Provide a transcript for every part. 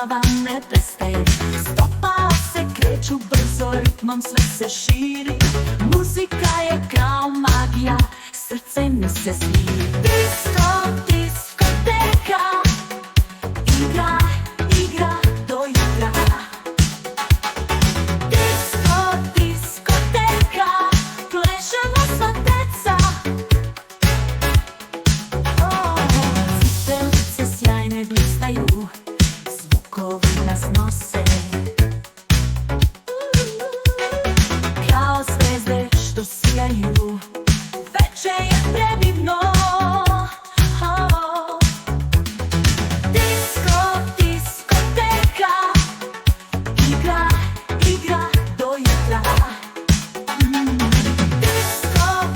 zabava ne prestaje. Stopala se kreću brzo, ritmom sve se širi. Muzika je kao magija, srce mi se smiri. Disko Deca, igra do jutra. Disko Deca, plešemo sva deca. Cipelice sjajne blistaju, zvukovi nas nose. Kao zvezde što sijaju, veče je predivno. Disko Deca, igra do jutra.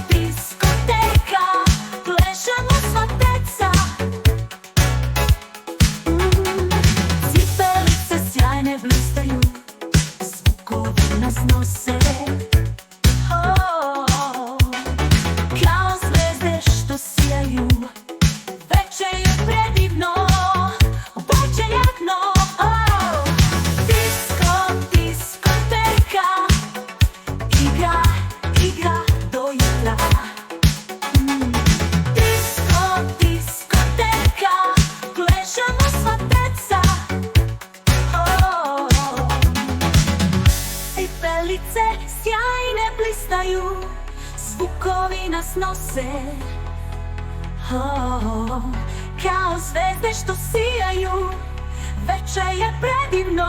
Disko Deca, plešemo sva deca. Cipelice sjajne blistaju, zvukovi nas nose. Kao zvezde što sijaju, veče je predivno, bođejadno. Disko Deca, igra do jutra. Disko Deca, plešemo sva deca. Cipelice sjajne blistaju, zvukovi nas nose. Kao zvezde što sijaju, veče je predivno.